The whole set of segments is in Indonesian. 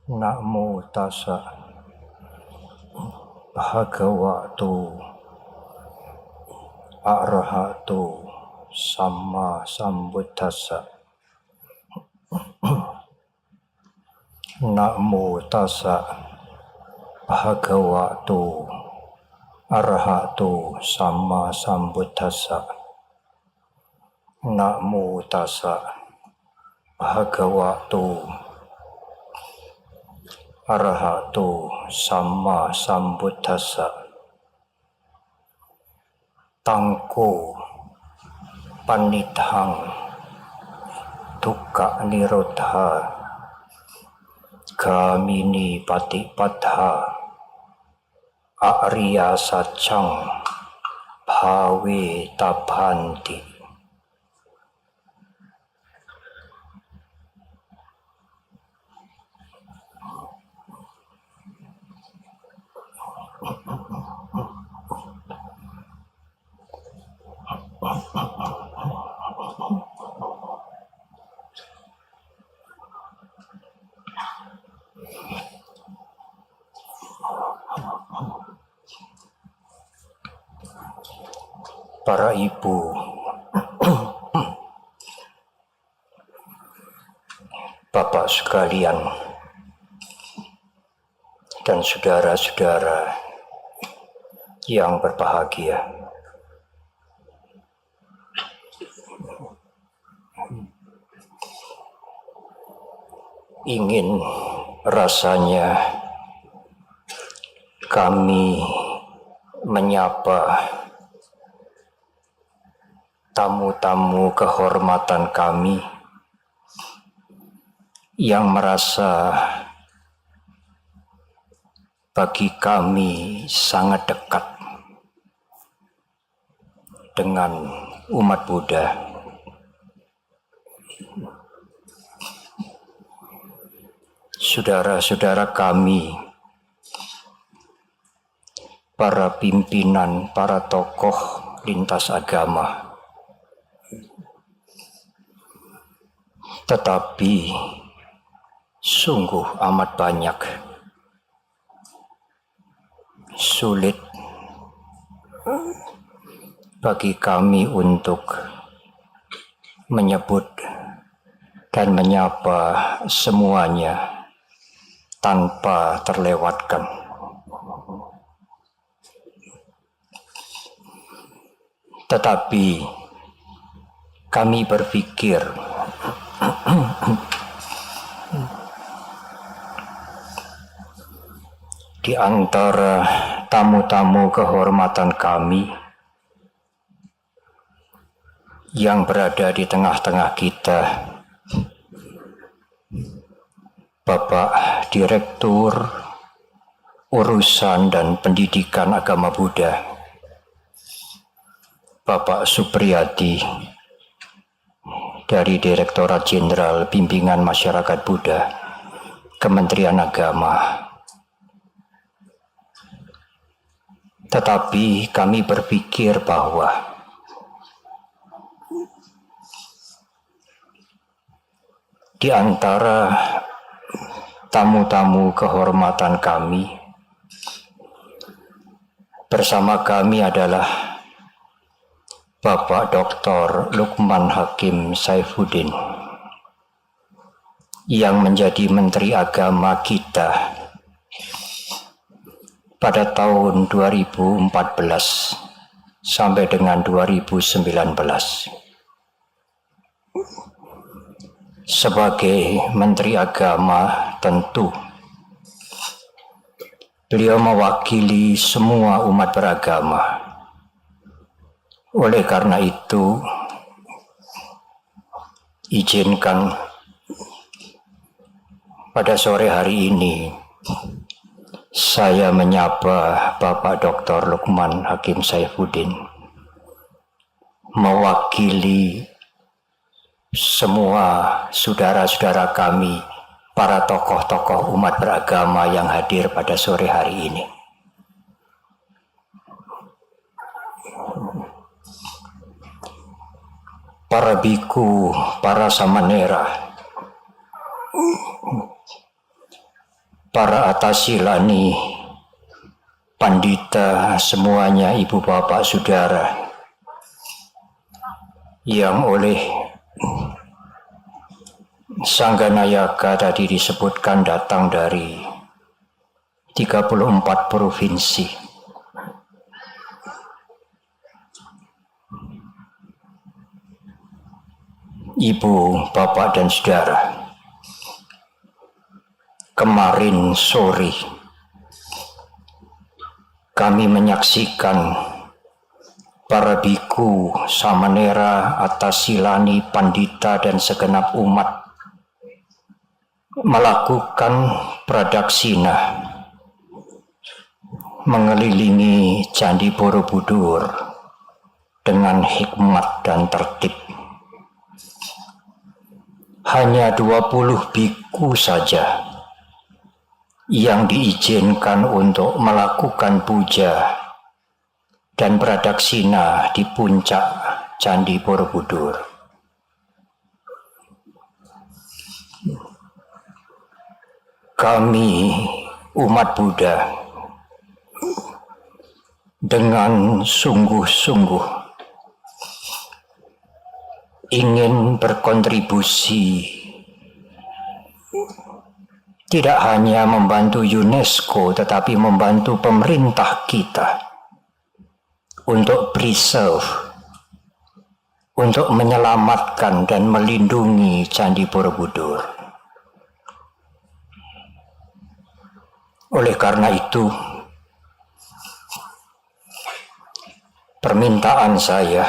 Namo tassa bhagavato arahato sama sambuddhassa. Namo tassa bhagavato arahato sama sambuddhassa. Namo tassa bhagavato arahato sama sambuddhassa. Tangko panithang dukkha nirodha gamini patipadha Arya Saccang bhawe tabhanti. Para ibu, bapak sekalian, dan saudara-saudara yang berbahagia, ingin rasanya kami menyapa tamu-tamu kehormatan kami yang merasa bagi kami sangat dekat dengan umat Buddha. Saudara-saudara kami, para pimpinan, para tokoh lintas agama, tetapi sungguh amat banyak sulit bagi kami untuk menyebut dan menyapa semuanya tanpa terlewatkan. Tetapi kami berpikir di antara tamu-tamu kehormatan kami yang berada di tengah-tengah kita, Bapak Direktur Urusan dan Pendidikan Agama Buddha, Bapak Supriyadi dari Direktorat Jenderal Bimbingan Masyarakat Buddha, Kementerian Agama. Tetapi kami berpikir bahwa di antara tamu-tamu kehormatan kami, bersama kami adalah Bapak Dr. Lukman Hakim Saifuddin yang menjadi Menteri Agama kita pada tahun 2014 sampai dengan 2019. Sebagai Menteri Agama, tentu beliau mewakili semua umat beragama. Oleh karena itu, izinkan pada sore hari ini saya menyapa Bapak Dr. Lukman Hakim Saifuddin mewakili semua saudara-saudara kami, para tokoh-tokoh umat beragama yang hadir pada sore hari ini. Para biku, para samanera, para atasilani, pandita, semuanya, ibu bapak saudara yang oleh Sangganayaka tadi disebutkan datang dari 34 provinsi. Ibu, bapak dan saudara, kemarin sore kami menyaksikan para biku, samanera, atasilani, pandita dan segenap umat melakukan pradaksina mengelilingi Candi Borobudur dengan hikmat dan tertib. Hanya 20 biku saja yang diizinkan untuk melakukan puja dan pradaksina di puncak Candi Borobudur. Kami umat Buddha dengan sungguh-sungguh ingin berkontribusi tidak hanya membantu UNESCO tetapi membantu pemerintah kita untuk preserve, untuk menyelamatkan dan melindungi Candi Borobudur. Oleh karena itu, permintaan saya,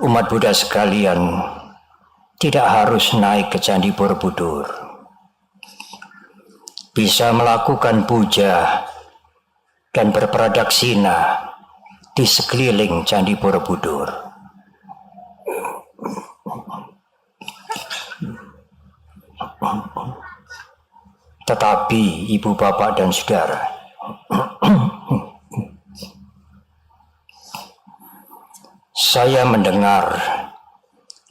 umat Buddha sekalian, tidak harus naik ke Candi Borobudur. Bisa melakukan puja dan berpradaksina di sekeliling Candi Borobudur. Tetapi ibu bapak dan saudara, saya mendengar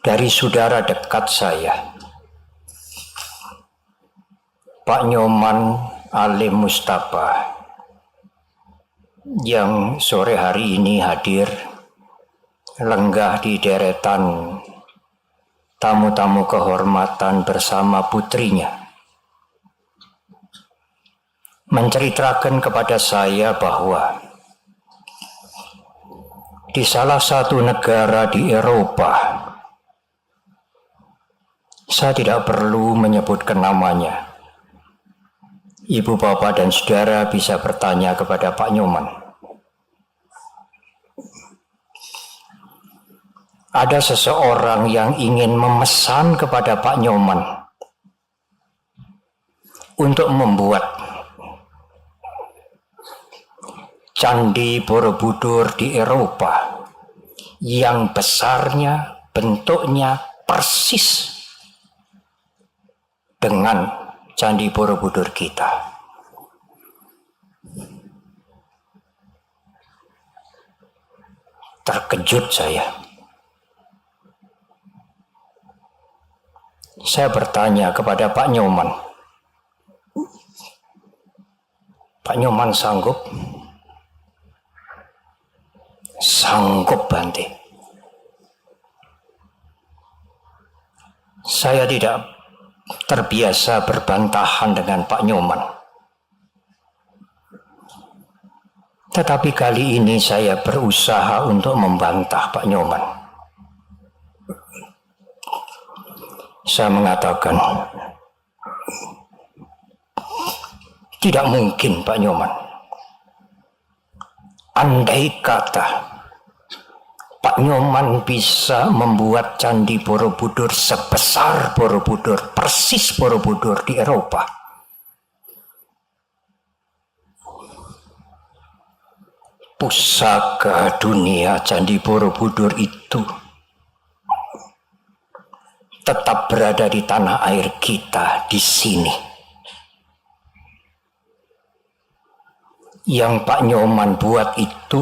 dari saudara dekat saya, Pak Nyoman Alim Mustafa, yang sore hari ini hadir lenggah di deretan tamu-tamu kehormatan bersama putrinya, menceritakan kepada saya bahwa di salah satu negara di Eropa, saya tidak perlu menyebutkan namanya, ibu bapak dan saudara bisa bertanya kepada Pak Nyoman. Ada seseorang yang ingin memesan kepada Pak Nyoman untuk membuat Candi Borobudur di Eropa yang besarnya, bentuknya persis dengan Candi Borobudur kita. Terkejut saya. Saya bertanya kepada Pak Nyoman, Pak Nyoman sanggup? Sanggup, Bante. Saya tidak terbiasa berbantahan dengan Pak Nyoman. Tetapi kali ini saya berusaha untuk membantah Pak Nyoman. Saya mengatakan, tidak mungkin Pak Nyoman. Andai kata Pak Nyoman bisa membuat Candi Borobudur sebesar Borobudur, persis Borobudur di Eropa, pusaka dunia Candi Borobudur itu tetap berada di tanah air kita di sini. Yang Pak Nyoman buat itu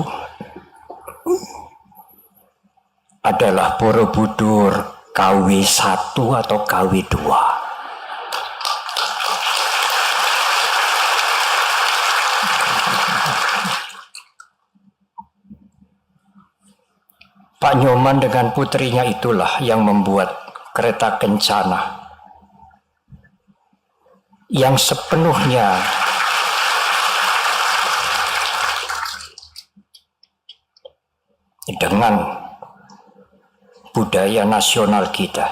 adalah Borobudur KW1 atau KW2. Pak Nyoman dengan putrinya itulah yang membuat kereta kencana yang sepenuhnya dengan budaya nasional kita.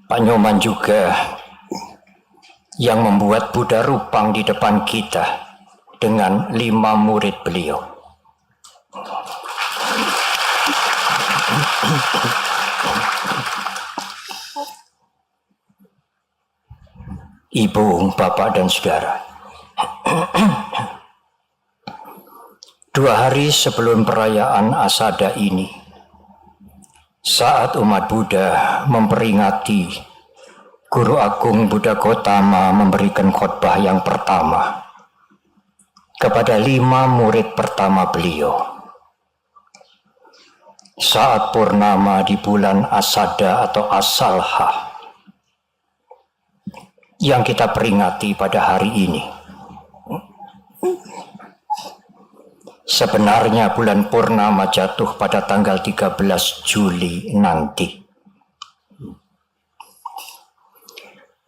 Pak Nyoman juga yang membuat Buddha Rupang di depan kita dengan 5 murid beliau. Ibu, bapak, dan saudara, 2 hari sebelum perayaan Asada ini, saat umat Buddha memperingati Guru Agung Buddha Gautama memberikan khotbah yang pertama kepada 5 murid pertama beliau, saat purnama di bulan Asada atau Asalha yang kita peringati pada hari ini. Sebenarnya bulan purnama jatuh pada tanggal 13 Juli nanti.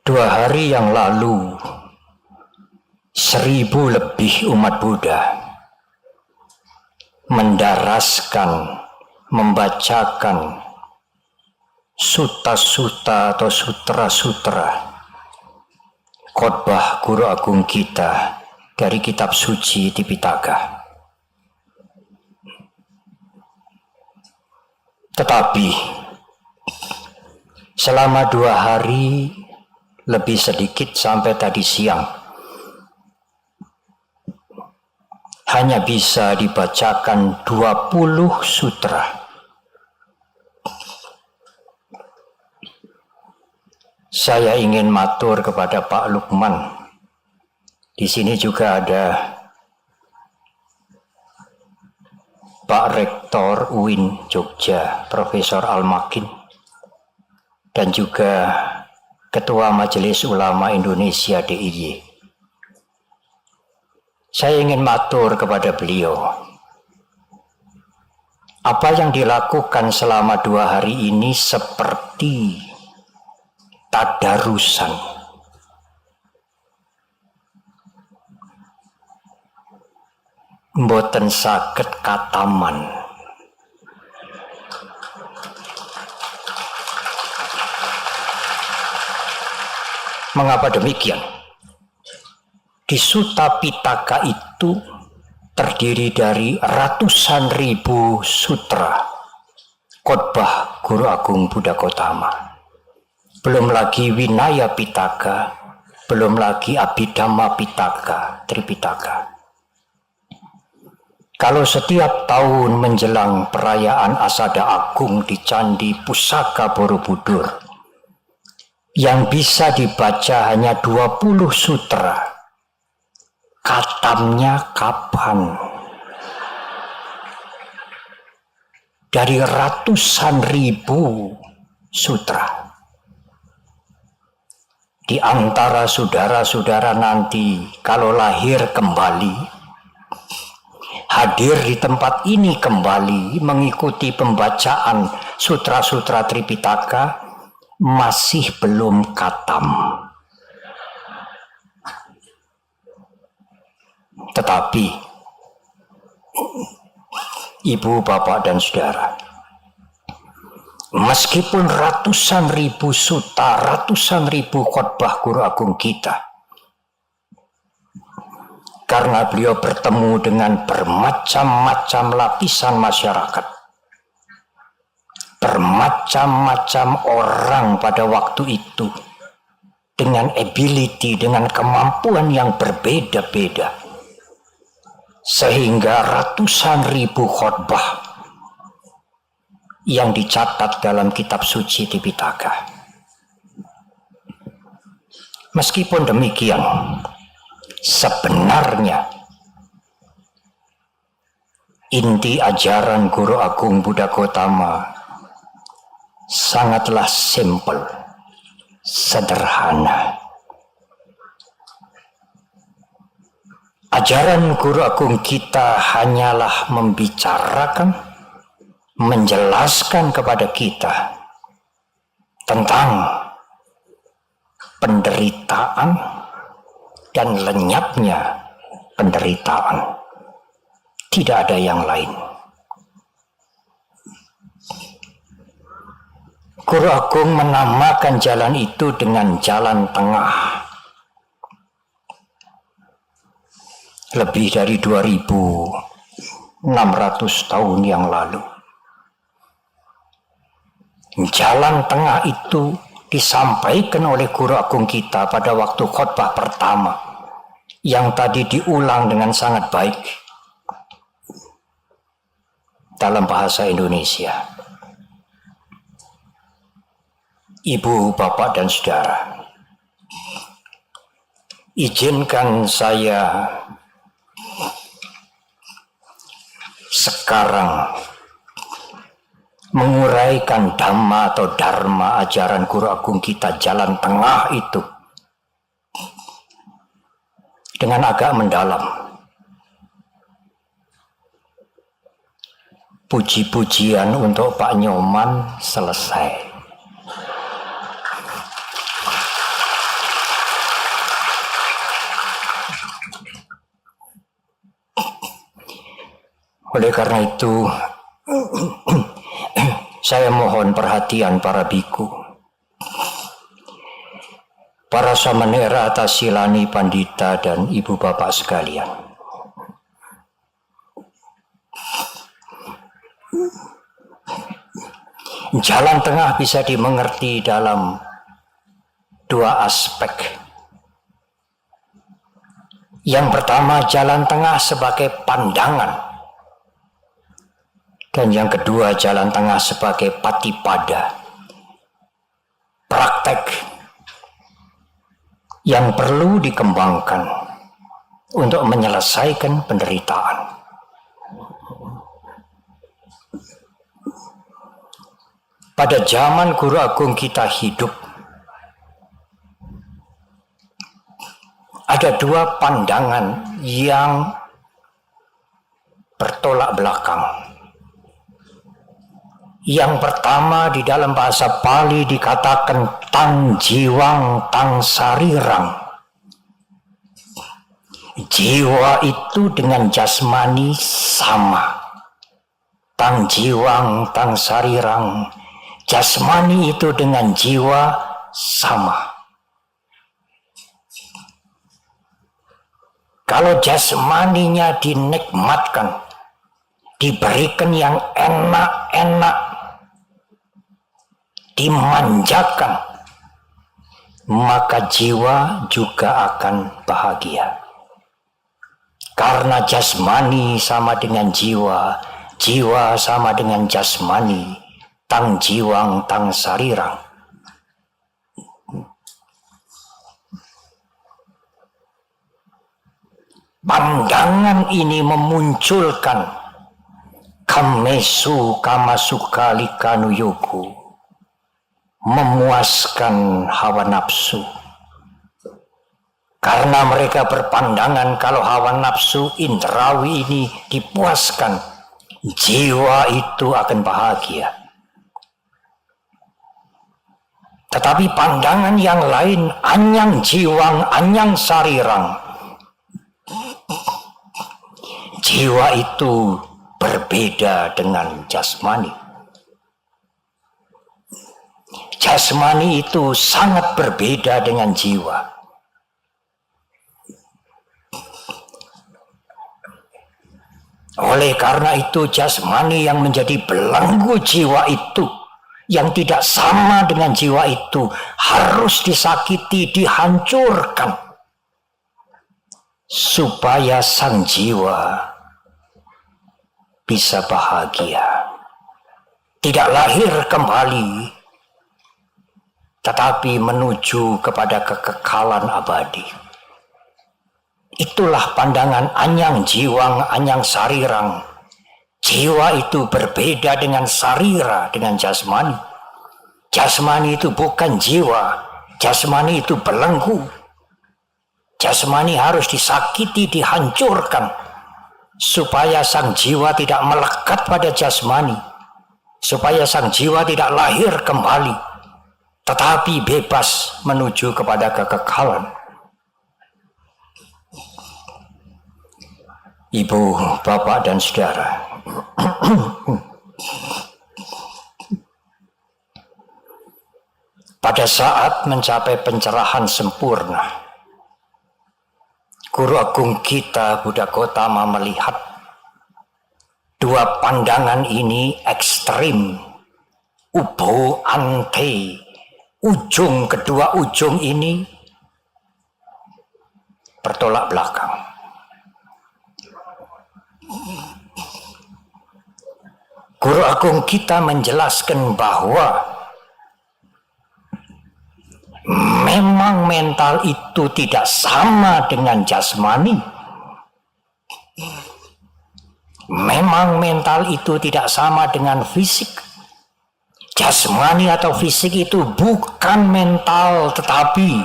2 hari yang lalu, 1000 lebih umat Buddha mendaraskan, membacakan sutta-sutta atau sutra-sutra khotbah Guru Agung kita dari kitab suci Tipitaka. Tetapi selama 2 hari lebih sedikit sampai tadi siang hanya bisa dibacakan 20 sutra. Saya ingin matur kepada Pak Lukman. Di sini juga ada Pak Rektor UIN Jogja, Profesor Al-Makin, dan juga Ketua Majelis Ulama Indonesia DIY. Saya ingin matur kepada beliau. Apa yang dilakukan selama 2 hari ini seperti tadarusan. Mboten saged kataman. Mengapa demikian? Di Sutta Pitaka itu terdiri dari ratusan ribu sutra khotbah Guru Agung Buddha Gautama. Belum lagi Winaya Pitaka, belum lagi Abhidhamma Pitaka, Tripitaka. Kalau setiap tahun menjelang perayaan Asada Agung di Candi Pusaka Borobudur, yang bisa dibaca hanya 20 sutra, katamnya kapan? Dari ratusan ribu sutra. Di antara saudara-saudara nanti kalau lahir kembali, hadir di tempat ini kembali mengikuti pembacaan sutra-sutra Tripitaka, masih belum katam. Tetapi ibu, bapak, dan saudara, meskipun ratusan ribu sutta, ratusan ribu khotbah Guru Agung kita, karena beliau bertemu dengan bermacam-macam lapisan masyarakat, bermacam-macam orang pada waktu itu, dengan ability, dengan kemampuan yang berbeda-beda, sehingga ratusan ribu khotbah yang dicatat dalam kitab suci Tipitaka. Meskipun demikian, sebenarnya inti ajaran Guru Agung Buddha Gautama sangatlah simpel, sederhana. Ajaran Guru Agung kita hanyalah membicarakan menjelaskan kepada kita tentang penderitaan dan lenyapnya penderitaan. Tidak ada yang lain. Guru Agung menamakan jalan itu dengan jalan tengah. Lebih dari 2.600 tahun yang lalu. Jalan tengah itu disampaikan oleh Guru Agung kita pada waktu khotbah pertama, yang tadi diulang dengan sangat baik dalam bahasa Indonesia. Ibu, bapak, dan saudara, izinkan saya sekarang menguraikan dhamma atau dharma ajaran Guru Agung kita jalan tengah itu dengan agak mendalam. Puji-pujian untuk Pak Nyoman selesai. Oleh karena itu, saya mohon perhatian para biku, para samanera, tasilani, pandita, dan ibu bapak sekalian. Jalan tengah bisa dimengerti dalam dua aspek. Yang pertama, jalan tengah sebagai pandangan. Dan yang kedua, jalan tengah sebagai patipada, praktek yang perlu dikembangkan untuk menyelesaikan penderitaan. Pada zaman Guru Agung kita hidup, ada dua pandangan yang bertolak belakang. Yang pertama, di dalam bahasa Pali dikatakan tang jiwang tang sarirang. Jiwa itu dengan jasmani sama. Tang jiwang tang sarirang. Jasmani itu dengan jiwa sama. Kalau jasmaninya dinikmatkan, diberikan yang enak-enak, dimanjakan, maka jiwa juga akan bahagia. Karena jasmani sama dengan jiwa, jiwa sama dengan jasmani, tang jiwang tang sarirang. Pandangan ini memunculkan kamesu kamasukali yogu, memuaskan hawa nafsu. Karena mereka berpandangan kalau hawa nafsu indrawi ini dipuaskan, jiwa itu akan bahagia. Tetapi pandangan yang lain, anyang jiwang anyang sarirang, jiwa itu berbeda dengan jasmani. Jasmani itu sangat berbeda dengan jiwa. Oleh karena itu, jasmani yang menjadi belenggu jiwa itu, yang tidak sama dengan jiwa itu, harus disakiti, dihancurkan, supaya sang jiwa bisa bahagia. Tidak lahir kembali, tetapi menuju kepada kekekalan abadi. Itulah pandangan anyang jiwang anyang sarirang. Jiwa itu berbeda dengan sarira, dengan jasmani. Jasmani itu bukan jiwa, jasmani itu belenggu. Jasmani harus disakiti, dihancurkan, supaya sang jiwa tidak melekat pada jasmani, supaya sang jiwa tidak lahir kembali, tetapi bebas menuju kepada kekekalan. Ibu, bapak, dan saudara, pada saat mencapai pencerahan sempurna, Guru Agung kita Buddha Gautama melihat dua pandangan ini ekstrim, ubo ante, ujung kedua ujung ini bertolak belakang. Guru Agung kita menjelaskan bahwa memang mental itu tidak sama dengan jasmani. Memang mental itu tidak sama dengan fisik. Jasmani atau fisik itu bukan mental, tetapi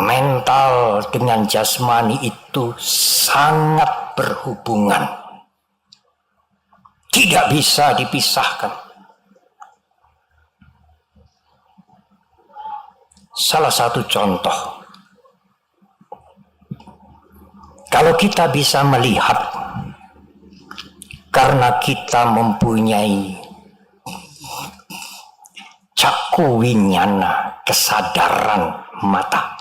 mental dengan jasmani itu sangat berhubungan. Tidak bisa dipisahkan. Salah satu contoh, kalau kita bisa melihat, karena kita mempunyai caku winyana, kesadaran mata.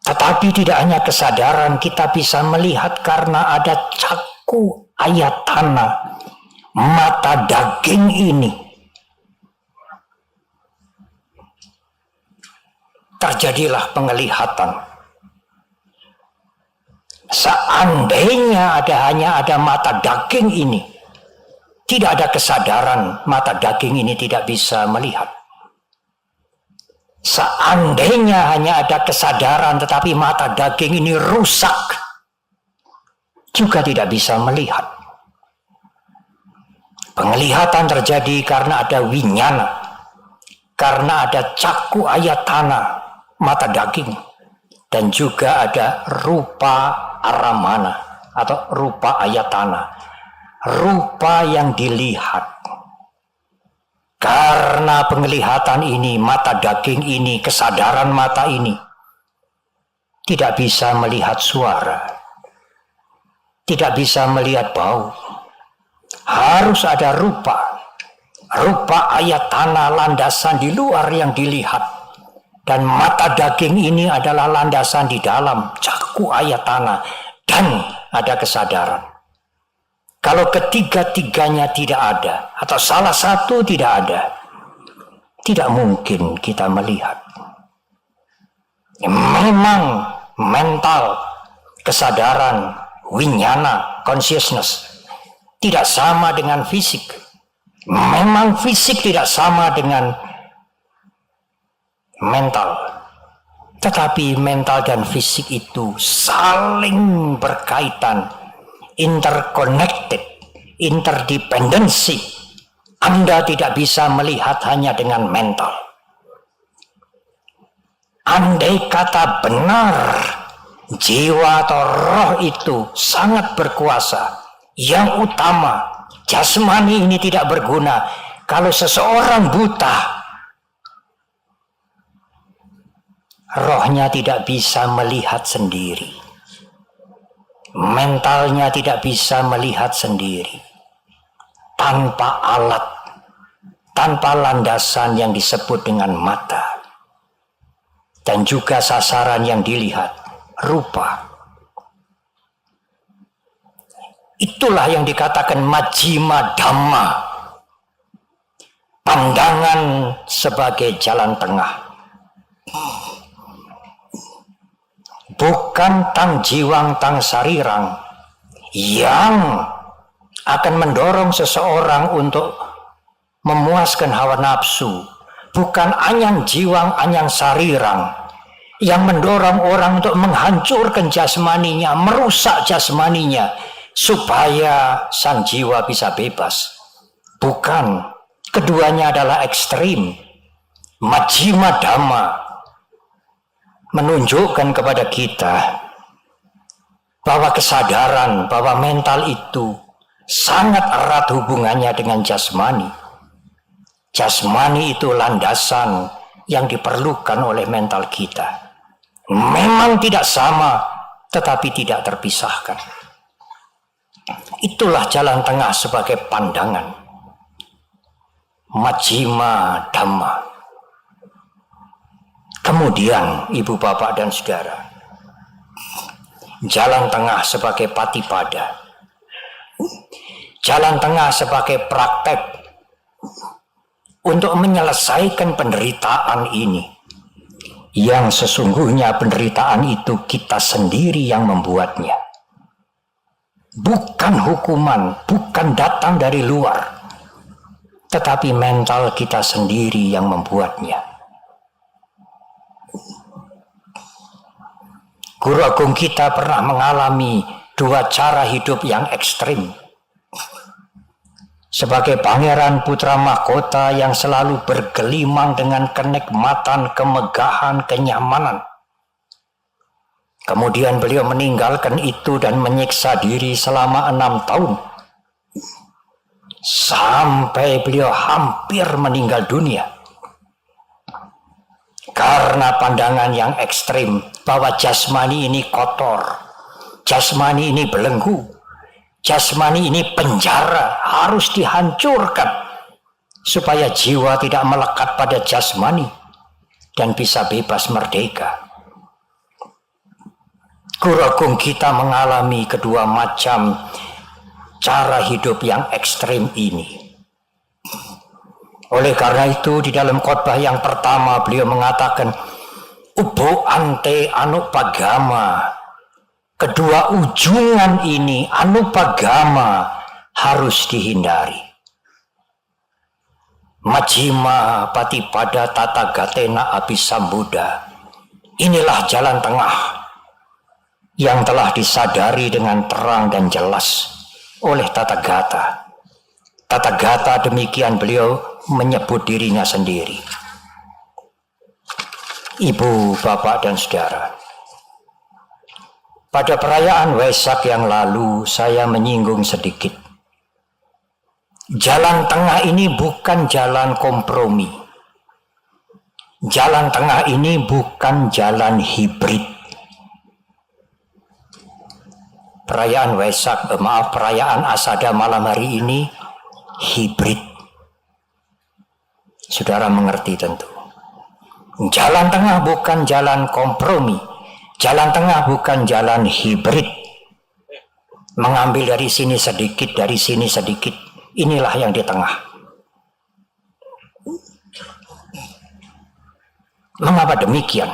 Tetapi tidak hanya kesadaran, kita bisa melihat karena ada caku ayatana, mata daging ini. Terjadilah penglihatan. Seandainya hanya ada mata daging ini, tidak ada kesadaran, mata daging ini tidak bisa melihat. Seandainya hanya ada kesadaran tetapi mata daging ini rusak, juga tidak bisa melihat. Penglihatan terjadi karena ada winyana, karena ada caku ayatana, mata daging, dan juga ada rupa aramana atau rupa ayatana, rupa yang dilihat. Karena penglihatan ini, mata daging ini, kesadaran mata ini tidak bisa melihat suara, tidak bisa melihat bau. Harus ada rupa ayatana, landasan di luar yang dilihat. Dan mata daging ini adalah landasan di dalam caku ayatana, dan ada kesadaran. Kalau ketiga-tiganya tidak ada, atau salah satu tidak ada, tidak mungkin kita melihat. Memang mental, kesadaran, winyana, consciousness tidak sama dengan fisik. Memang fisik tidak sama dengan mental. Tetapi mental dan fisik itu saling berkaitan, interconnected, interdependency. Anda tidak bisa melihat hanya dengan mental. Andai kata benar jiwa atau roh itu sangat berkuasa, yang utama, jasmani ini tidak berguna. Kalau seseorang buta, rohnya tidak bisa melihat sendiri. Mentalnya tidak bisa melihat sendiri. Tanpa alat, tanpa landasan yang disebut dengan mata. Dan juga sasaran yang dilihat, rupa. Itulah yang dikatakan majjhima dhamma. Pandangan sebagai jalan tengah. Bukan tang jiwang tang sarirang yang akan mendorong seseorang untuk memuaskan hawa nafsu. Bukan anyang jiwang anyang sarirang yang mendorong orang untuk menghancurkan jasmaninya, merusak jasmaninya supaya sang jiwa bisa bebas. Bukan, keduanya adalah ekstrim. Majjhima dhamma menunjukkan kepada kita bahwa kesadaran bahwa mental itu sangat erat hubungannya dengan jasmani. Jasmani itu landasan yang diperlukan oleh mental kita. Memang tidak sama, tetapi tidak terpisahkan. Itulah jalan tengah sebagai pandangan. Majjhima Dhamma. Kemudian, ibu bapak dan saudara, jalan tengah sebagai patipada. Jalan tengah sebagai praktek untuk menyelesaikan penderitaan ini, yang sesungguhnya penderitaan itu kita sendiri yang membuatnya. Bukan hukuman, bukan datang dari luar, tetapi mental kita sendiri yang membuatnya. Guru agung kita pernah mengalami dua cara hidup yang ekstrim. Sebagai pangeran putra mahkota yang selalu bergelimang dengan kenikmatan, kemegahan, kenyamanan. Kemudian beliau meninggalkan itu dan menyiksa diri selama 6 tahun. Sampai beliau hampir meninggal dunia. Karena pandangan yang ekstrim bahwa jasmani ini kotor, jasmani ini belenggu, jasmani ini penjara, harus dihancurkan supaya jiwa tidak melekat pada jasmani dan bisa bebas merdeka. Guru agung kita mengalami kedua macam cara hidup yang ekstrim ini. Oleh karena itu di dalam khotbah yang pertama beliau mengatakan Ubo ante anupagama. Kedua ujungan ini anupagama harus dihindari. Majjhima patipada tatagatena abhisambuddha. Inilah jalan tengah yang telah disadari dengan terang dan jelas oleh Tathagata. Tathagata demikian beliau menyebut dirinya sendiri. Ibu, bapak, dan saudara, pada perayaan Waisak yang lalu saya menyinggung sedikit. Jalan tengah ini bukan jalan kompromi. Jalan tengah ini bukan jalan hibrid. Perayaan Asada malam hari ini hibrid. Saudara mengerti tentu. Jalan tengah bukan jalan kompromi. Jalan tengah bukan jalan hibrid. Mengambil dari sini sedikit, dari sini sedikit. Inilah yang di tengah. Mengapa demikian?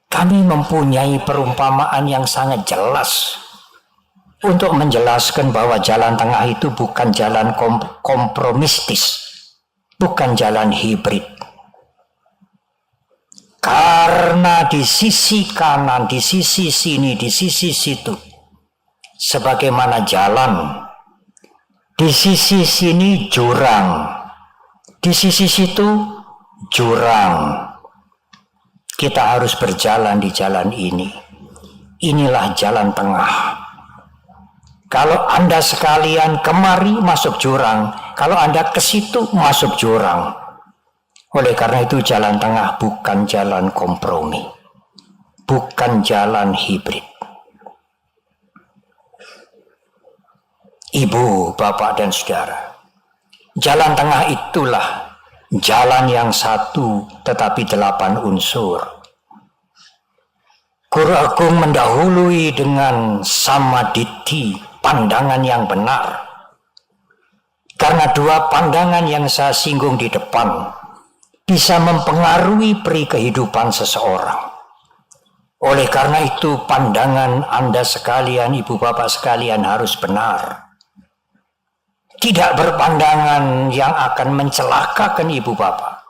Kami mempunyai perumpamaan yang sangat jelas untuk menjelaskan bahwa jalan tengah itu bukan jalan kompromistis, bukan jalan hibrid. Karena di sisi kanan, di sisi sini, di sisi situ, sebagaimana jalan, di sisi sini jurang, di sisi situ jurang. Kita harus berjalan di jalan ini. Inilah jalan tengah. Kalau Anda sekalian kemari masuk jurang, kalau Anda ke situ masuk jurang. Oleh karena itu jalan tengah bukan jalan kompromi, bukan jalan hibrid. Ibu, bapak, dan saudara, jalan tengah itulah jalan yang satu tetapi 8 unsur. Guru agung mendahului dengan samaditi, pandangan yang benar. Karena dua pandangan yang saya singgung di depan bisa mempengaruhi peri kehidupan seseorang. Oleh karena itu pandangan Anda sekalian, ibu bapak sekalian harus benar. Tidak berpandangan yang akan mencelakakan ibu bapak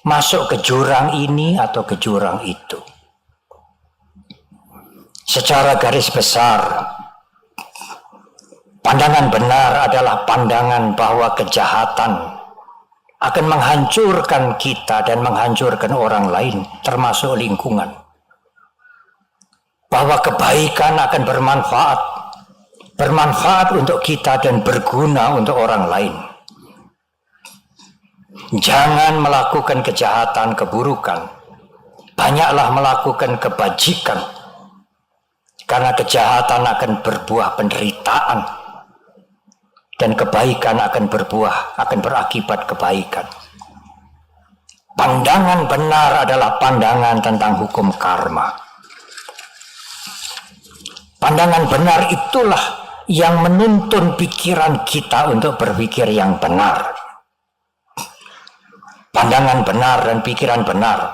masuk ke jurang ini atau ke jurang itu. Secara garis besar, pandangan benar adalah pandangan bahwa kejahatan akan menghancurkan kita dan menghancurkan orang lain, termasuk lingkungan. bahwa kebaikan akan bermanfaat untuk kita dan berguna untuk orang lain. Jangan melakukan kejahatan, keburukan. Banyaklah melakukan kebajikan. Karena kejahatan akan berbuah penderitaan. Dan kebaikan akan berakibat kebaikan. Pandangan benar adalah pandangan tentang hukum karma. Pandangan benar itulah yang menuntun pikiran kita untuk berpikir yang benar. Pandangan benar dan pikiran benar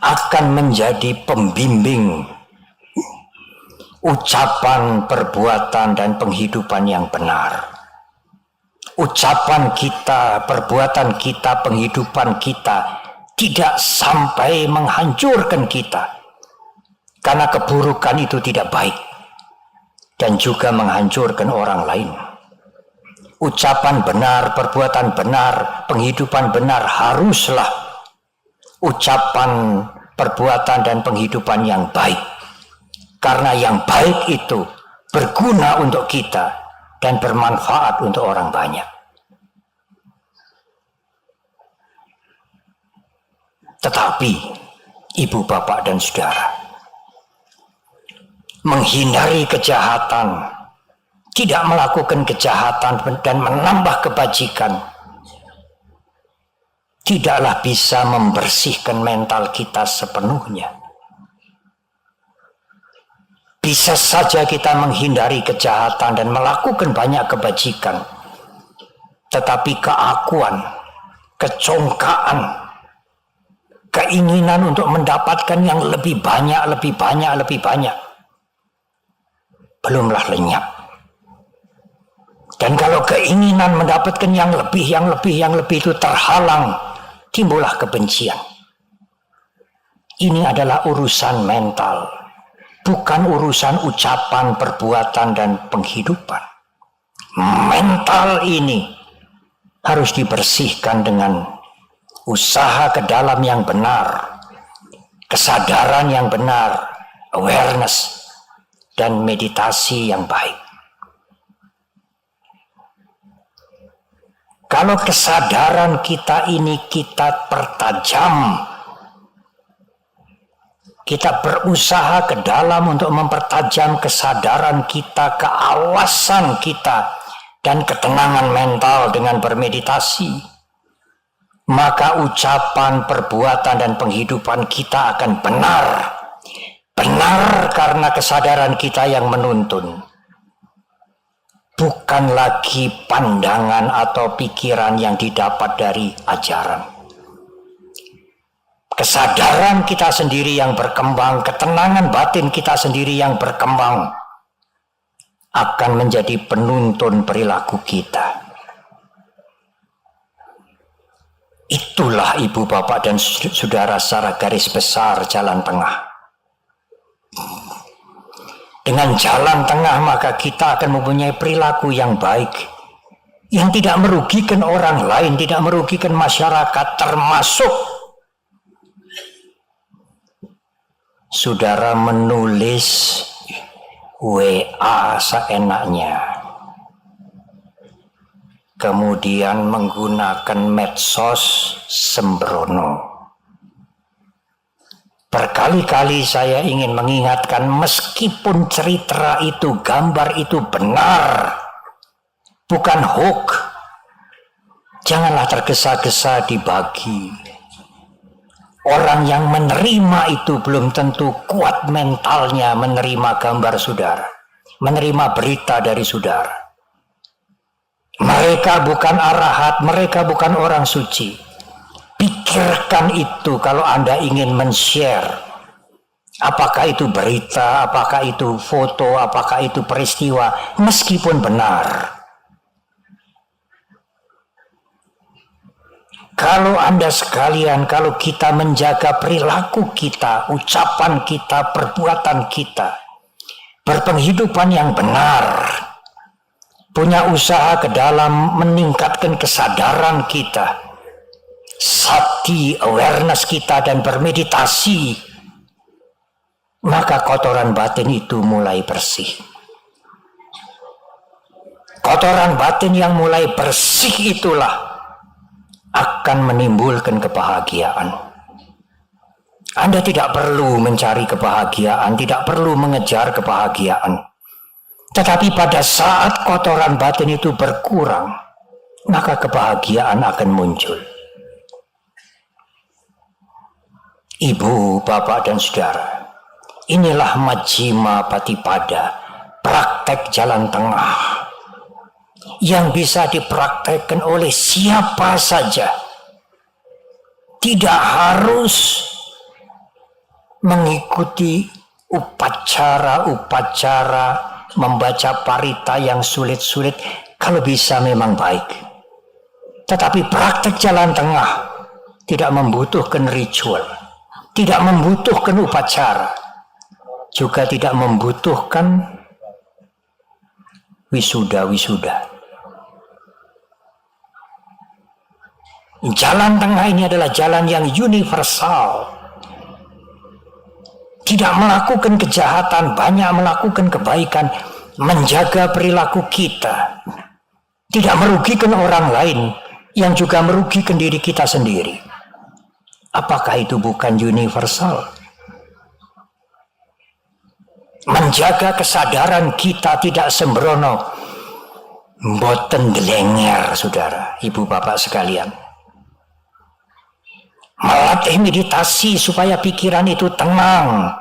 akan menjadi pembimbing ucapan, perbuatan, dan penghidupan yang benar. Ucapan kita, perbuatan kita, penghidupan kita tidak sampai menghancurkan kita. Karena keburukan itu tidak baik dan juga menghancurkan orang lain. Ucapan benar, perbuatan benar, penghidupan benar haruslah ucapan, perbuatan, dan penghidupan yang baik. Karena yang baik itu berguna untuk kita dan bermanfaat untuk orang banyak. Tetapi, ibu, bapak, dan saudara, menghindari kejahatan, tidak melakukan kejahatan dan menambah kebajikan, tidaklah bisa membersihkan mental kita sepenuhnya. Bisa saja kita menghindari kejahatan dan melakukan banyak kebajikan, tetapi keakuan, kecongkaan, keinginan untuk mendapatkan yang lebih banyak, belumlah lenyap. Dan kalau keinginan mendapatkan yang lebih itu terhalang, timbullah kebencian. Ini adalah urusan mental, bukan urusan ucapan, perbuatan, dan penghidupan. Mental ini harus dibersihkan dengan usaha ke dalam yang benar, kesadaran yang benar, awareness, dan meditasi yang baik. Kalau kesadaran kita ini kita pertajam, kita berusaha ke dalam untuk mempertajam kesadaran kita, keawasan kita, dan ketenangan mental dengan bermeditasi, maka ucapan, perbuatan, dan penghidupan kita akan benar. Benar karena kesadaran kita yang menuntun. Bukan lagi pandangan atau pikiran yang didapat dari ajaran. Kesadaran kita sendiri yang berkembang, ketenangan batin kita sendiri yang berkembang, akan menjadi penuntun perilaku kita. Itulah ibu, bapak, dan saudara secara garis besar jalan tengah. Dengan jalan tengah maka kita akan mempunyai perilaku yang baik, yang tidak merugikan orang lain, tidak merugikan masyarakat, termasuk saudara menulis WA seenaknya, kemudian menggunakan medsos sembrono. Berkali-kali saya ingin mengingatkan, meskipun cerita itu, gambar itu benar, bukan hoax, janganlah tergesa-gesa dibagi. Orang yang menerima itu belum tentu kuat mentalnya menerima gambar saudara, menerima berita dari saudara. Mereka bukan arahat, mereka bukan orang suci. Pikirkan itu kalau Anda ingin men-share. Apakah itu berita, apakah itu foto, apakah itu peristiwa, meskipun benar. Kalau Anda sekalian, kalau kita menjaga perilaku kita, ucapan kita, perbuatan kita, berpenghidupan yang benar, punya usaha ke dalam meningkatkan kesadaran kita, sati, awareness kita, dan bermeditasi maka kotoran batin itu mulai bersih. Kotoran batin yang mulai bersih itulah akan menimbulkan kebahagiaan. Anda tidak perlu mencari kebahagiaan, tidak perlu mengejar kebahagiaan. Tetapi pada saat kotoran batin itu berkurang, maka kebahagiaan akan muncul. Ibu, bapak, dan saudara, inilah Majjhima Patipada, praktek jalan tengah yang bisa dipraktekkan oleh siapa saja. Tidak harus mengikuti upacara-upacara, membaca parita yang sulit-sulit, kalau bisa memang baik. Tetapi praktek jalan tengah tidak membutuhkan ritual, tidak membutuhkan upacara, juga tidak membutuhkan wisuda-wisuda. Jalan tengah ini adalah jalan yang universal. Tidak melakukan kejahatan, banyak melakukan kebaikan, menjaga perilaku kita, tidak merugikan orang lain, yang juga merugikan diri kita sendiri. Apakah itu bukan universal? Menjaga kesadaran kita tidak sembrono, mboten delenger, saudara, ibu bapak sekalian. Melatih meditasi supaya pikiran itu tenang,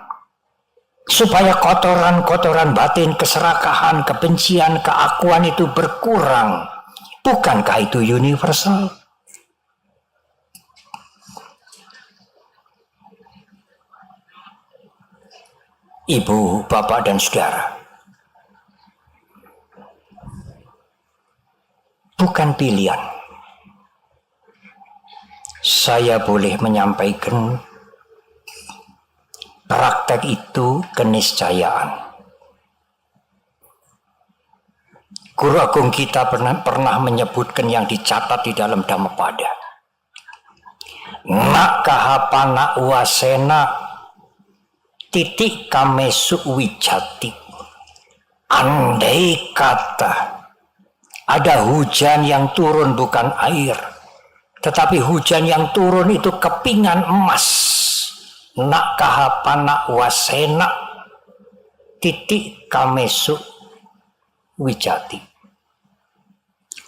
supaya kotoran-kotoran batin, keserakahan, kebencian, keakuan itu berkurang. Bukankah itu universal? Ibu, bapak, dan saudara, bukan pilihan. Saya boleh menyampaikan praktek itu keniscayaan. Guru Agung kita pernah menyebutkan yang dicatat di dalam Dhammapada. Nakahapana wasena titik kamesu wijati. Andai kata ada hujan yang turun bukan air, tetapi hujan yang turun itu kepingan emas. Nakahapana wasena titik kamesu wijati.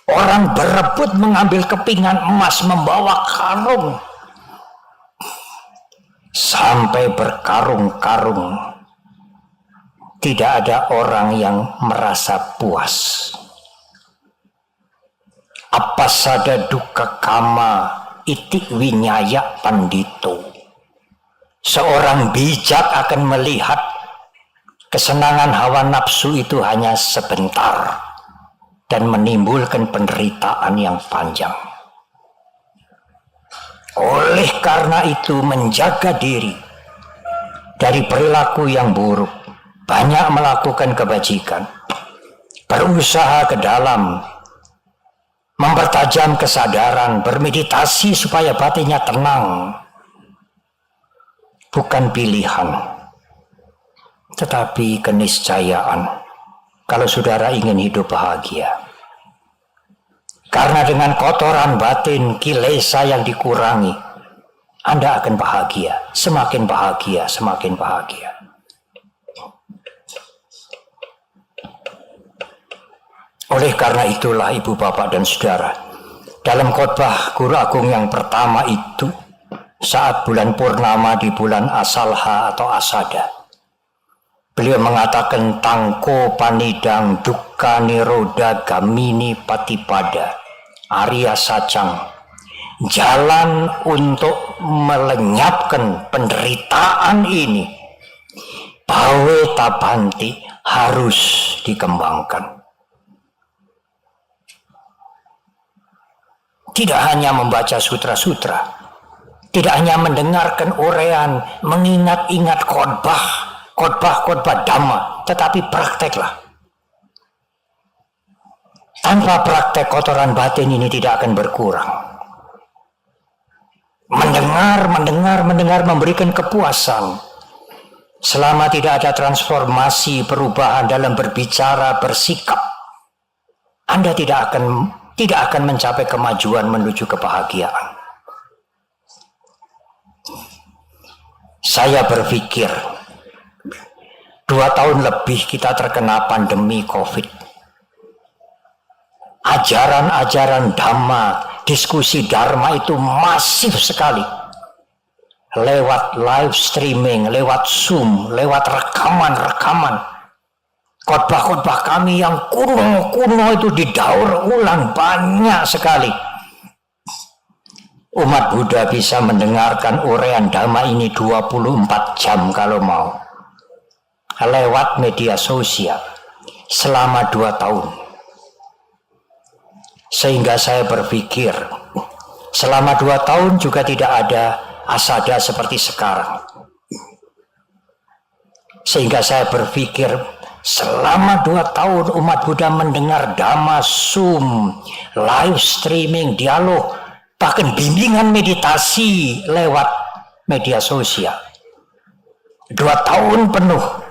Orang berebut mengambil kepingan emas, membawa karung sampai berkarung-karung. Tidak ada orang yang merasa puas. Apa sada duka kama itik winyaya pandito. Seorang bijak akan melihat kesenangan hawa nafsu itu hanya sebentar dan menimbulkan penderitaan yang panjang. Oleh karena itu, menjaga diri dari perilaku yang buruk, banyak melakukan kebajikan, berusaha ke dalam, mempertajam kesadaran, bermeditasi supaya batinnya tenang, bukan pilihan, tetapi keniscayaan kalau saudara ingin hidup bahagia. Karena dengan kotoran batin, kilesa yang dikurangi, Anda akan bahagia, semakin bahagia, semakin bahagia. Oleh karena itulah ibu bapak dan saudara, dalam khotbah Guru Agung yang pertama itu, saat bulan purnama di bulan Asalha atau Asada, beliau mengatakan tangko panidang dukkha nirodha gamini patipada Arya Sacang, jalan untuk melenyapkan penderitaan ini, bawe tabanti, harus dikembangkan. Tidak hanya membaca sutra-sutra, tidak hanya mendengarkan uraian, mengingat-ingat khotbah Dhamma, tetapi prakteklah. Tanpa praktek, kotoran batin ini tidak akan berkurang. Mendengar memberikan kepuasan. selama tidak ada transformasi perubahan dalam berbicara, bersikap, Anda tidak akan mencapai kemajuan menuju kebahagiaan. Saya berpikir 2 tahun lebih kita terkena pandemi COVID. Ajaran-ajaran Dhamma, diskusi Dharma itu masif sekali. Lewat live streaming, lewat Zoom, lewat rekaman-rekaman. Khotbah-khotbah kami yang kuno-kuno itu didaur ulang banyak sekali. Umat Buddha bisa mendengarkan uraian Dhamma ini 24 jam kalau mau. Lewat media sosial selama 2 tahun. Sehingga saya berpikir selama 2 tahun juga tidak ada asada seperti sekarang. Sehingga saya berpikir selama 2 tahun umat Buddha mendengar Dhamma, Zoom, live streaming, dialog, bahkan bimbingan meditasi lewat media sosial. 2 tahun penuh.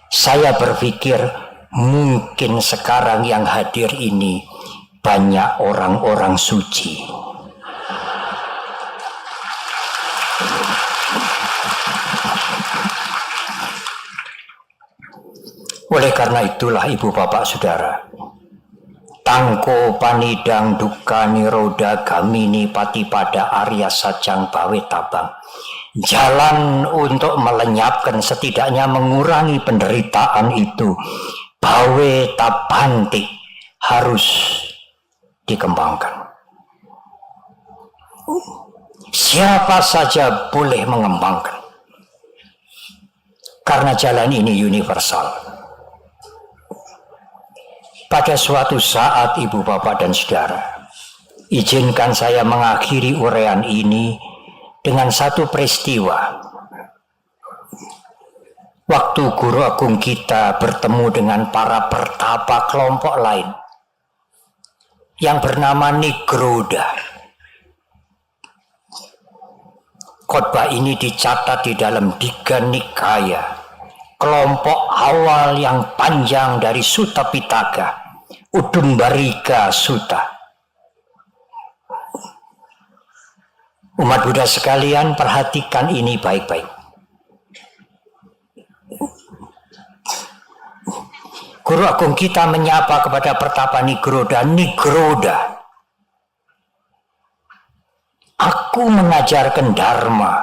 Saya berpikir mungkin sekarang yang hadir ini banyak orang-orang suci. Oleh karena itulah ibu bapak saudara, Tangko panidang duka niroda gamini patipada Arya Sajang Bawe Tabang. Jalan untuk melenyapkan, setidaknya mengurangi penderitaan itu, Bawe Tabanti, harus dikembangkan. Siapa saja boleh mengembangkan, karena jalan ini universal. Pada suatu saat ibu bapak dan saudara, izinkan saya mengakhiri uraian ini dengan satu peristiwa. Waktu guru agung kita bertemu dengan para pertapa kelompok lain yang bernama Nigroda. Khotbah ini dicatat di dalam Digha Nikaya, kelompok awal yang panjang dari Sutta Pitaka, Udumbarika Sutta. Umat Buddha sekalian, perhatikan ini baik-baik. Guru agung kita menyapa kepada pertapa Nigroda, Nigroda, aku mengajarkan Dharma,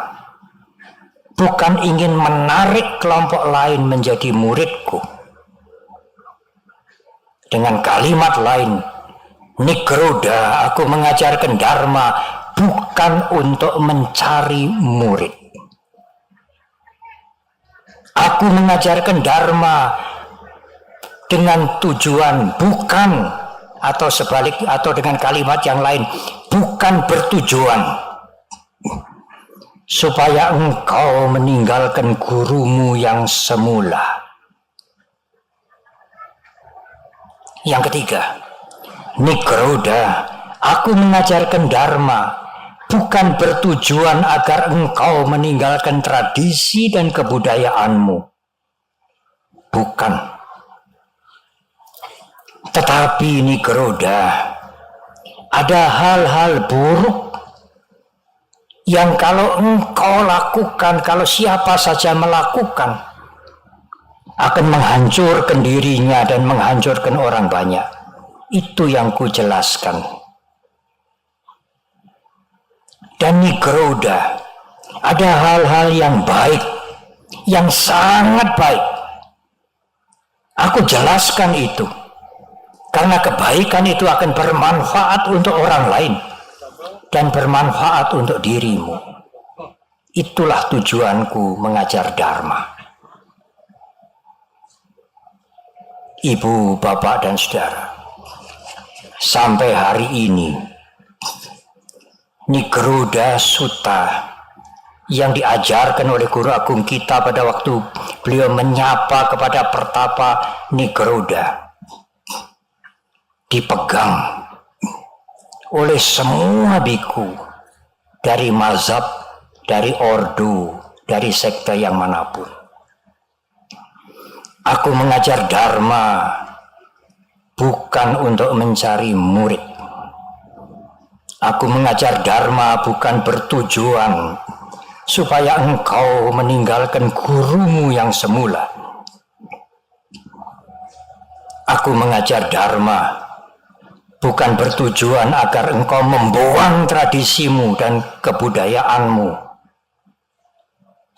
bukan ingin menarik kelompok lain menjadi muridku. Dengan kalimat lain, Nigroda, aku mengajarkan Dharma bukan untuk mencari murid. Aku mengajarkan Dharma dengan tujuan bukan, atau sebalik, atau dengan kalimat yang lain, bukan bertujuan supaya engkau meninggalkan gurumu yang semula. Yang ketiga, Nigroda, aku mengajarkan Dharma bukan bertujuan agar engkau meninggalkan tradisi dan kebudayaanmu. Bukan. Tetapi Nigroda, ada hal-hal buruk yang kalau engkau lakukan, kalau siapa saja melakukan, akan menghancurkan dirinya dan menghancurkan orang banyak. Itu yang ku jelaskan. Dan Nigroda, ada hal-hal yang baik, yang sangat baik. Aku jelaskan itu, karena kebaikan itu akan bermanfaat untuk orang lain dan bermanfaat untuk dirimu. Itulah tujuanku mengajar Dharma. Ibu, bapak, dan saudara, sampai hari ini Nigroda Sutta yang diajarkan oleh guru agung kita pada waktu beliau menyapa kepada pertapa Nigroda dipegang oleh semua biku dari mazhab, dari ordo, dari sekte yang manapun. Aku mengajar dharma bukan untuk mencari murid. Aku mengajar dharma bukan bertujuan supaya engkau meninggalkan gurumu yang semula. Aku mengajar dharma bukan bertujuan agar engkau membuang tradisimu dan kebudayaanmu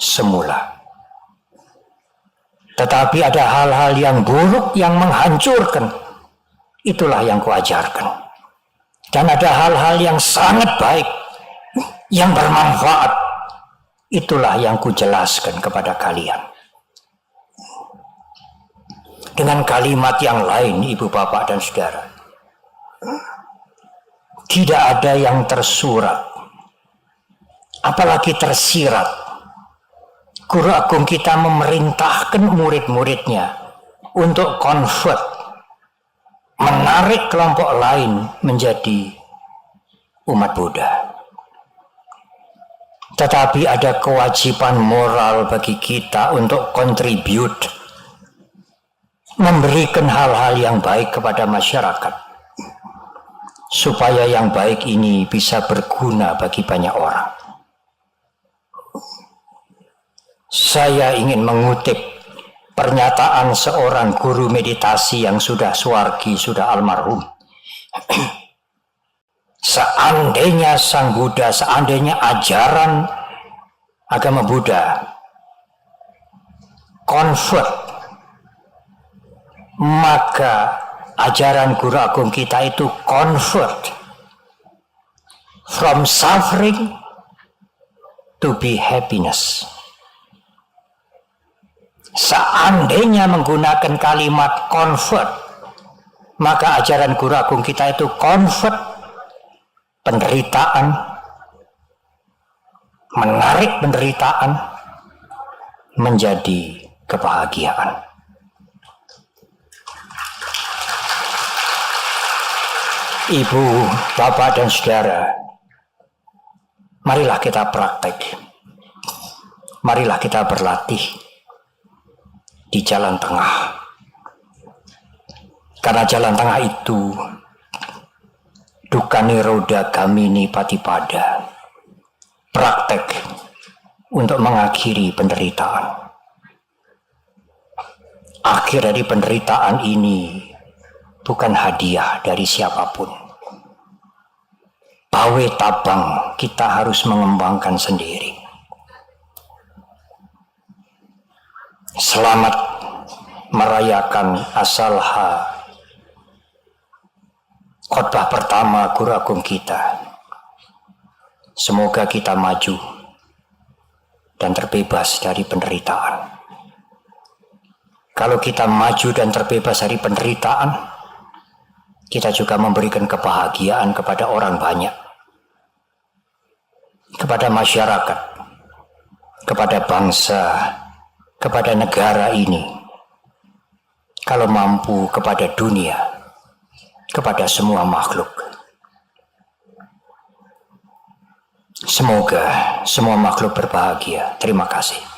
semula. Tetapi ada hal-hal yang buruk yang menghancurkan. Itulah yang kuajarkan. Dan ada hal-hal yang sangat baik, yang bermanfaat. Itulah yang kujelaskan kepada kalian. Dengan kalimat yang lain, ibu bapak dan saudara, tidak ada yang tersurat, apalagi tersirat. Guru Agung kita memerintahkan murid-muridnya untuk convert, menarik kelompok lain menjadi umat Buddha. Tetapi ada kewajiban moral bagi kita untuk contribute, memberikan hal-hal yang baik kepada masyarakat, supaya yang baik ini bisa berguna bagi banyak orang. Saya ingin mengutip pernyataan seorang guru meditasi yang sudah swargi, sudah almarhum. Seandainya Sang Buddha, seandainya ajaran agama Buddha convert, maka ajaran Guru Agung kita itu convert from suffering to be happiness. Seandainya menggunakan kalimat convert, maka ajaran Guru Agung kita itu convert penderitaan, menarik penderitaan menjadi kebahagiaan. Ibu, bapak, dan saudara, marilah kita praktek. Marilah kita berlatih di jalan tengah. Karena jalan tengah itu dukkha nirodha gamini patipada, praktek untuk mengakhiri penderitaan. Akhir dari penderitaan ini bukan hadiah dari siapapun. Pawe tabang kita harus mengembangkan sendiri. Selamat merayakan asalha khotbah pertama Guru Agung kita. Semoga kita maju dan terbebas dari penderitaan. Kalau kita maju dan terbebas dari penderitaan, kita juga memberikan kebahagiaan kepada orang banyak, kepada masyarakat, kepada bangsa, kepada negara ini, kalau mampu kepada dunia, kepada semua makhluk. Semoga semua makhluk berbahagia. Terima kasih.